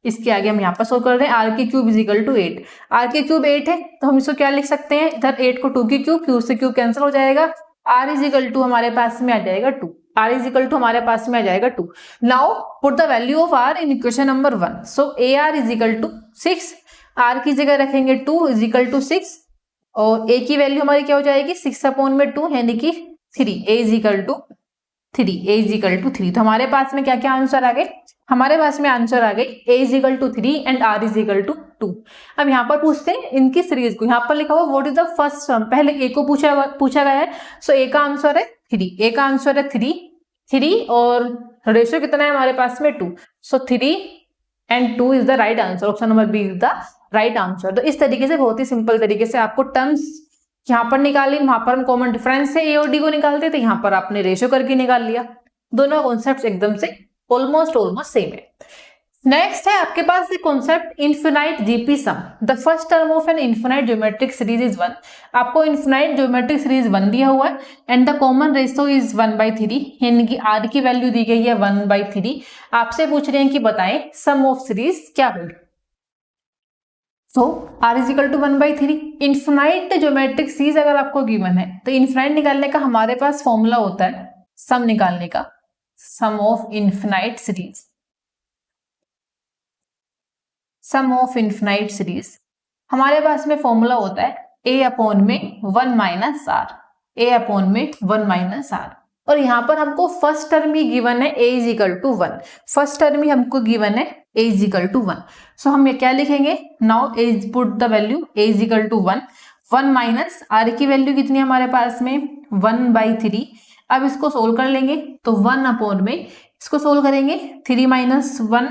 इसके आगे हम यहाँ पर सोल्व कर रहे हैं। आर की cube is equal to 8, R की क्यूब 8 है तो हम इसको क्या लिख सकते हैं, इधर 8 को 2 की क्यूब से क्यूब कैंसिल हो जाएगा, आर इज इक्वल टू हमारे पास में आ जाएगा 2, आर इज इक्वल टू हमारे पास में आ जाएगा 2। Now put the value of R in equation number 1। So A R is equal to 6, R की जगह रखेंगे 2 इज इक्वल टू 6 और ए की वैल्यू हमारी क्या हो जाएगी 6/2 यानी कि 3, a is equal to 3, a is equal to 3। तो हमारे पास में क्या क्या आंसर आ गए, हमारे पास में आंसर आ गई a is equal to 3 and r is equal to 2। अब यहाँ पर पूछते हैं इनकी सीरीज को, यहाँ पर लिखा हुआ व्हाट इज द फर्स्ट सम, पहले ए को पूछा गया है। सो ए का आंसर है 3, ए का आंसर है 3 और रेशियो कितना है हमारे पास में 2। So 3 and 2 is the right answer, option number B is the right answer. तो इस तरीके से बहुत ही सिंपल तरीके से आपको टर्म्स यहाँ पर निकाली, वहां पर हम कॉमन डिफरेंस से ए और डी को निकालते थे, यहाँ पर आपने रेशियो करके निकाल लिया। दोनों कॉन्सेप्ट एकदम से ऑलमोस्ट सेम है। नेक्स्ट है आपके पास एक concept infinite GP sum. The first term of an infinite geometric series is 1। आपको इनफिनाइट ज्योमेट्रिक सीरीज 1 दिया हुआ है and the common ratio is 1/3, यानी कि आर की वैल्यू दी गई है 1/3। आपसे पूछ रहे हैं कि बताएं सम ऑफ सीरीज क्या होगी। So r is equal to 1/3। Infinite geometric series अगर आपको गिवन है तो इनफिनाइट निकालने का हमारे पास फॉर्मूला होता है सम निकालने का, sum of infinite series, sum of infinite series हमारे पास में फॉर्मूला होता है a अपॉन में 1 माइनस आर, a अपॉन में 1 माइनस आर। और यहाँ पर हमको फर्स्ट टर्म ही गिवन है a is equal to 1, first term ही हमको गिवन है a is equal to 1। So हम ये क्या लिखेंगे, now a is put the value a is equal to 1 minus r की वैल्यू कितनी है हमारे पास में 1/3। अब इसको सोल्व कर लेंगे तो 1 अपॉन में इसको सोल्व करेंगे 3 माइनस 1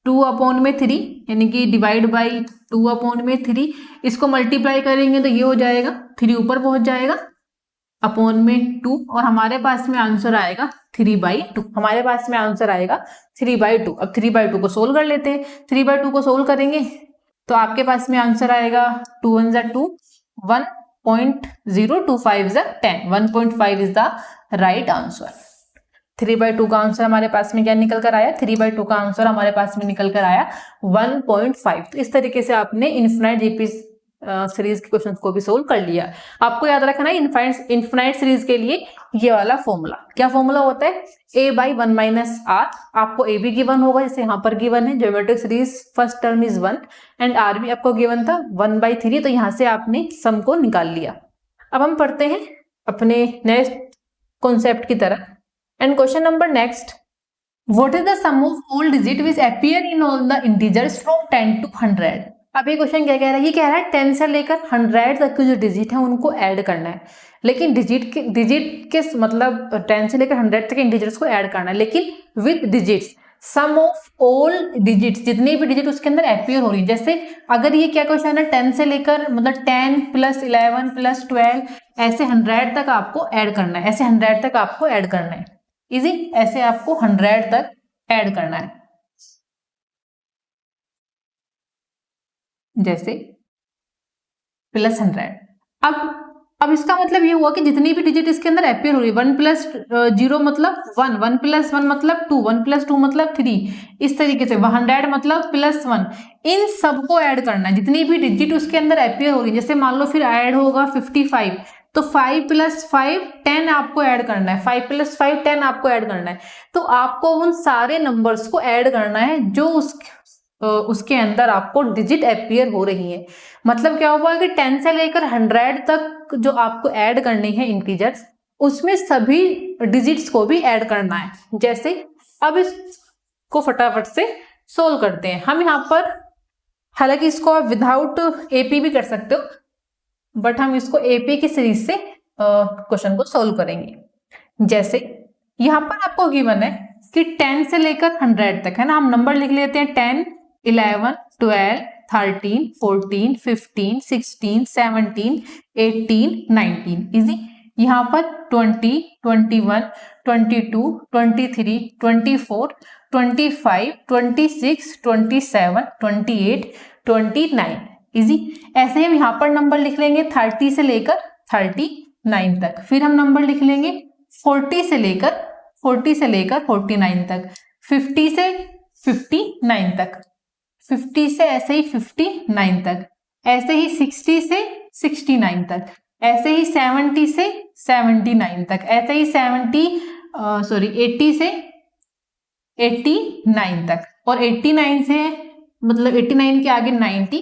2 अपॉन में 3 यानी कि डिवाइड बाई 2 अपॉन में 3। इसको मल्टीप्लाई करेंगे तो ये हो जाएगा 3 ऊपर पहुंच जाएगा अपॉन में 2 और हमारे पास में आंसर आएगा 3/2। हमारे पास में आंसर आएगा 3/2। अब 3/2 को सोल्व कर लेते हैं। 3/2 को सोल्व करेंगे तो आपके पास में आंसर आएगा 2 1 = 2, 1.025 = 10, 1.5 इज द राइट आंसर। 3/2 का आंसर हमारे पास में क्या निकल कर आया, 3/2 का आंसर हमारे पास में निकल कर आया 1.5। तो इस तरीके से आपने इनफिनाइट जीपी सीरीज के क्वेश्चंस को भी सोल्व कर लिया। आपको याद रखना है इनफिनाइट सीरीज के लिए ये वाला फॉर्मूला, क्या फॉर्मूला होता है a/1 माइनस आर। आपको a भी गिवन होगा, जैसे यहाँ पर गिवन है geometric series first term is 1 and r भी आपको गिवन था 1/3। तो यहाँ से आपने सम को निकाल लिया। अब हम पढ़ते हैं अपने नेक्स्ट कॉन्सेप्ट की तरफ। And question number next, what is the sum of all digit which appear in all the integers from 10 to 100। अब ये क्वेश्चन क्या कह रहा है, ये कह रहा है 10 से लेकर 100 तक के जो डिजिट है उनको ऐड करना है। लेकिन डिजिट के मतलब 10 से लेकर 100 तक इंटीजर्स को ऐड करना है, लेकिन with digits sum of all digits, जितने भी डिजिट उसके अंदर अपीयर हो रही है। जैसे अगर ये क्या क्वेश्चन है 10 से लेकर मतलब 10 + 11 + 12 ऐसे 100 तक आपको ऐड करना है, ऐसे 100 तक आपको ऐड करना है। इजी, ऐसे आपको 100 तक ऐड करना है। जैसे +100। अब इसका मतलब ये हुआ कि जितनी भी डिजिट इसके अंदर अपीयर हो रही है 1 + 0 मतलब 1, 1 + 1 मतलब 2, 1 + 2 मतलब 3, इस तरीके से 100 मतलब +1, इन सबको ऐड करना है। जितनी भी डिजिट उसके अंदर अपीयर हो रही है, जैसे मान लो फिर ऐड होगा 55 तो 5 + 5 10 आपको ऐड करना है, 5 + 5 10 आपको ऐड करना है। तो आपको उन सारे नंबर्स को ऐड करना है जो उसके अंदर आपको डिजिट अपीयर हो रही है। मतलब क्या हुआ कि 10 से लेकर 100 तक जो आपको ऐड करनी है इंटीजर्स, उसमें सभी डिजिट्स को भी ऐड करना है। जैसे अब इसको फटाफट से सोल्व करते हैं हम। यहाँ पर हालांकि इसको आप विदाउट एपी भी कर सकते हो, बट हम इसको एपी की सीरीज से क्वेश्चन को सोल्व करेंगे। जैसे यहाँ पर आपको गिवन है कि 10 से लेकर 100 तक है ना, हम नंबर लिख लेते हैं 10 11 12 13 14 15 16 17 18 19। इजी, यहाँ पर 20 21 22 23 24 25 26 27 28 29। इजी, ऐसे ही हम यहाँ पर नंबर लिख लेंगे 30 से लेकर 39 तक। फिर हम नंबर लिख लेंगे 40 से लेकर 49 तक, 50 से 59 तक। 50 से ऐसे ही 59 तक, ऐसे ही 60 से 69 तक, ऐसे ही 70 से 79 तक, ऐसे ही 80 से 89 तक, और 89 से मतलब 89 के आगे 90,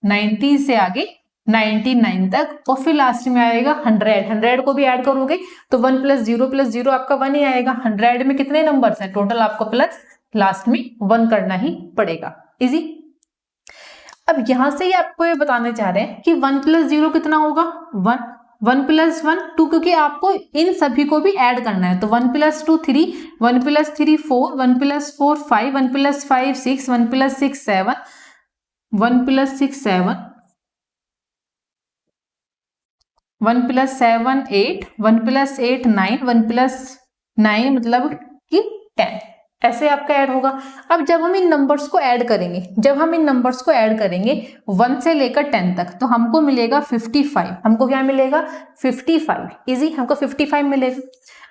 90 से आगे 99 तक, और फिर लास्ट में आएगा 100 को भी ऐड करोगे तो 1 + 0 + 0 आपका 1 ही आएगा। 100 में कितने नंबर्स हैं टोटल, आपको प्लस लास्ट में 1 करना ही पड़ेगा। इजी। अब यहां से ही आपको ये बताने चाह रहे हैं कि 1 + 0 कितना होगा, 1, 1 + 1 2, क्योंकि आपको इन सभी को भी ऐड करना है। तो 1 + 2 3, 1 + 3 4, 1 + 4 5, 1 + 5 6, 1 + 6 7, 1 + 6 7, 1 + 7 8, 1 + 8 9, 1 + 9 मतलब कि 10, ऐसे आपका ऐड होगा। अब जब हम इन नंबर्स को ऐड करेंगे, 1 से लेकर 10 तक, तो हमको मिलेगा 55। हमको क्या मिलेगा, 55। इजी, हमको 55 मिलेगा।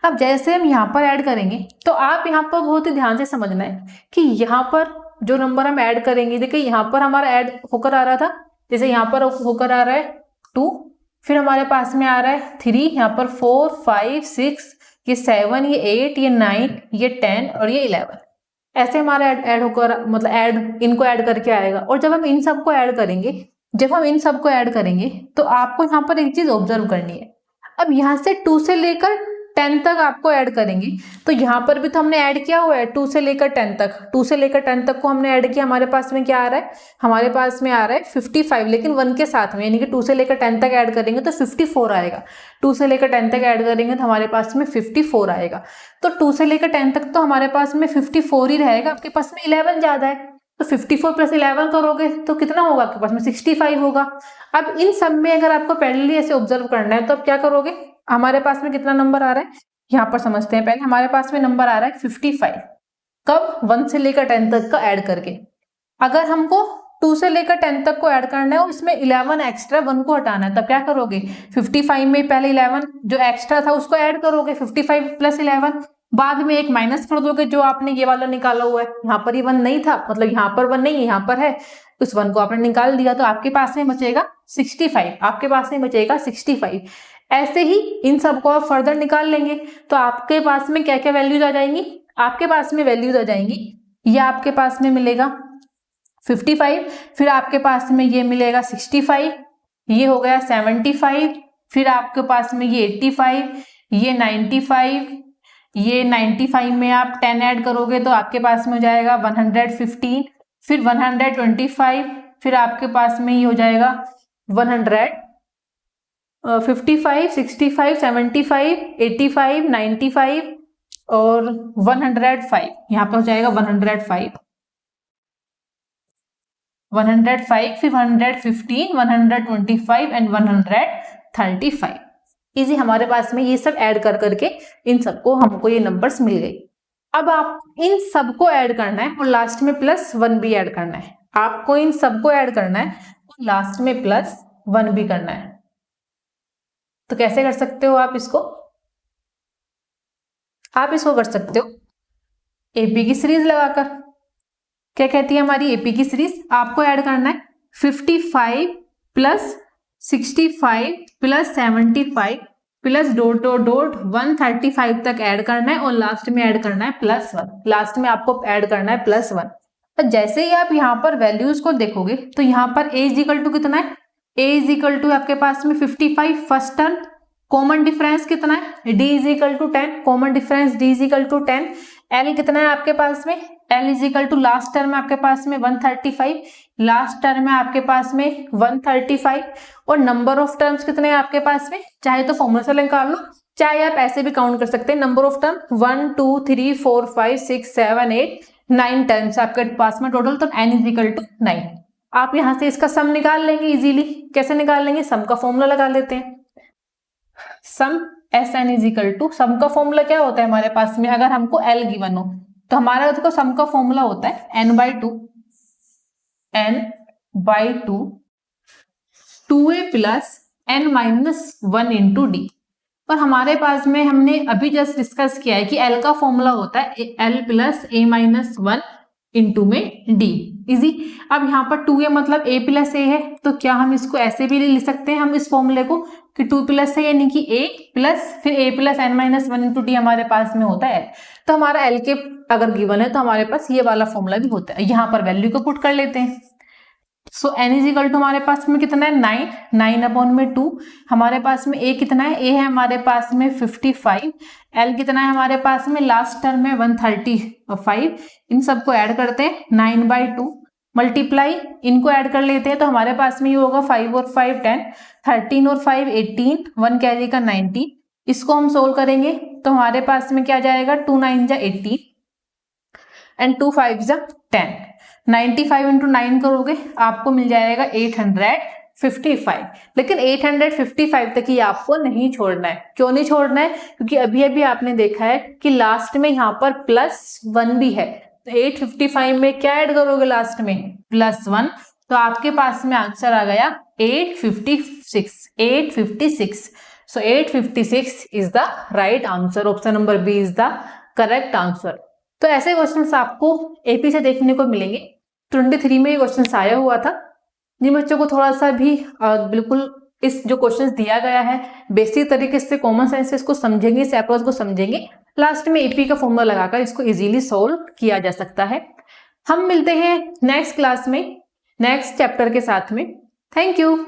अब जैसे हम यहाँ पर ऐड करेंगे, तो आप यहाँ पर बहुत ही ध्यान से समझना है कि यहाँ पर जो नंबर हम ऐड करेंगे, देखिए यहाँ पर हमारा ऐड होकर आ रहा था, जैसे यहाँ पर होकर आ रहा है 2, फिर हमारे पास में आ रहा है 3, यहाँ पर 4 5 6, ये 7, ये 8, ये 9, ये 10 और ये 11, ऐसे हमारा ऐड होकर मतलब इनको ऐड करके आएगा। और जब हम इन सबको ऐड करेंगे, तो आपको यहाँ पर एक चीज ऑब्जर्व करनी है। अब यहाँ से 2 से लेकर 10 तक आपको ऐड करेंगे, तो यहाँ पर भी तो हमने ऐड किया हुआ है 2 से लेकर 10 तक, 2 से लेकर 10 तक को हमने ऐड किया। हमारे पास में क्या आ रहा है, हमारे पास में आ रहा है 55, लेकिन 1 के साथ में, यानी कि 2 से लेकर 10 तक ऐड करेंगे तो 54 आएगा। 2 से लेकर 10 तक ऐड करेंगे तो हमारे पास में 54 आएगा। तो 2 से लेकर 10 तक तो हमारे पास में 54 ही रहेगा, आपके पास में 11 ज्यादा है, तो 54 + 11 करोगे तो कितना होगा, आपके पास में 65 होगा। अब इन सब में अगर आपको पहले ऐसे ऑब्जर्व करना है, तो अब क्या करोगे, हमारे पास में कितना नंबर आ रहा है, यहाँ पर समझते हैं पहले। हमारे पास में नंबर आ रहा है 55, कब, 1 से लेकर 10 तक का ऐड करके। अगर हमको 2 से लेकर 10 तक को ऐड करना है और इसमें 11 एक्स्ट्रा 1 को हटाना है, तब क्या करोगे, 55 में पहले 11 जो एक्स्ट्रा था उसको ऐड करोगे, 55 + 11, बाद में एक माइनस कर दोगे जो आपने ये वाला निकाला हुआ है। यहाँ पर ये 1 नहीं था, मतलब यहाँ पर 1 नहीं है, यहाँ पर है, उस 1 को आपने निकाल दिया, तो आपके पास में बचेगा 65, आपके पास में बचेगा 65। ऐसे ही इन सबको आप फर्दर निकाल लेंगे, तो आपके पास में क्या क्या वैल्यूज आ जाएंगी, आपके पास में वैल्यूज आ जाएंगी, ये आपके पास में मिलेगा 55, फिर आपके पास में ये मिलेगा 65, ये हो गया 75, फिर आपके पास में ये 85, ये 95, ये 95 में आप 10 ऐड करोगे तो आपके पास में हो जाएगा 115, फिर 125, फिर आपके पास में ये हो जाएगा 55, 65, 75, 85, 95 और 105, यहाँ पर हो जाएगा 105, फिर 115, 125 एंड 135। इजी, हमारे पास में ये सब ऐड कर करके इन सबको हमको ये नंबर्स मिल गई। अब आप इन सबको ऐड करना है और लास्ट में +1 भी ऐड करना है। आपको इन सबको ऐड करना है और लास्ट में +1 भी करना है। तो कैसे कर सकते हो आप इसको, कर सकते हो एपी की सीरीज लगाकर। क्या कहती है हमारी एपी की सीरीज, आपको ऐड करना है 55 + 65 + 75 + ... 135 तक ऐड करना है और लास्ट में ऐड करना है +1। लास्ट में आपको ऐड करना है +1। तो जैसे ही आप यहाँ पर वैल्यूज को देखोगे तो यहाँ पर a = कितना है, a = आपके पास में 55 फर्स्ट टर्म, कॉमन डिफरेंस कितना है, d = 10, common difference d = 10, l कितना है आपके पास में, l = लास्ट टर्म है आपके पास में 135, लास्ट टर्म है आपके पास में 135, और नंबर ऑफ टर्म्स कितने हैं आपके पास में, चाहे तो फॉर्मूला से निकाल लो, चाहे आप ऐसे भी काउंट कर सकते हैं। नंबर ऑफ टर्म 1 2 3 4 5 6 7 8 9 टर्म्स आपके पास में टोटल, तो n = 9। आप यहां से इसका सम निकाल लेंगे इजीली। कैसे निकाल लेंगे, सम का फॉर्मूला लगा लेते हैं। सम Sn = सम का फॉर्मूला क्या होता है हमारे पास में, अगर हमको L गिवन हो तो हमारा देखो सम का फॉर्मूला होता है n/2 2a + n - 1 × d। पर हमारे पास में हमने अभी जस्ट डिस्कस किया है कि L का फॉर्मूला होता है L + a - 1 × में d। इजी। अब यहाँ पर 2a मतलब a प्लस ए है, तो क्या हम इसको ऐसे भी लिख सकते हैं हम इस फॉर्मूले को कि 2 प्लस है यानी कि a प्लस फिर a plus n minus 1 into D हमारे पास में होता है। तो हमारा एल के अगर गिवन है तो हमारे पास ये वाला फॉर्मूला भी होता है। यहाँ पर वैल्यू को पुट कर लेते हैं। सो n इज इक्वल टू हमारे पास में कितना है 9 अपॉन में 2। हमारे पास में a कितना है, a है हमारे पास में 55, l कितना है हमारे पास में लास्ट टर्म में 135। इन सबको ऐड करते हैं 9/2 मल्टीप्लाई इनको ऐड कर लेते हैं तो हमारे पास में ये होगा 5 और 5 10, 13 और 5 18, 1 कैरी का 19। इसको हम सोल्व करेंगे तो हमारे पास में क्या जाएगा 2 9 जा 18 एंड 2 5 जा 10। 95 इंटू 9 करोगे आपको मिल जाएगा 855। लेकिन 855 तक ही आपको नहीं छोड़ना है। क्यों नहीं छोड़ना है? क्योंकि अभी अभी आपने देखा है कि लास्ट में यहाँ पर +1 भी है, तो 855 में क्या ऐड करोगे लास्ट में +1, तो आपके पास में आंसर आ गया 856। So 856 is the right answer. Option number B is the correct answer. तो ऐसे क्वेश्चंस आपको एपी से देखने को मिलेंगे। 23 में ये क्वेश्चन आया हुआ था। जिन बच्चों को थोड़ा सा भी बिल्कुल इस जो क्वेश्चंस दिया गया है बेसिक तरीके से कॉमन सेंस से इसको समझेंगे, इस अप्रोच को समझेंगे, लास्ट में एपी का फॉर्मूला लगाकर इसको इजीली सॉल्व किया जा सकता है। हम मिलते हैं नेक्स्ट क्लास में नेक्स्ट चैप्टर के साथ में। Thank you.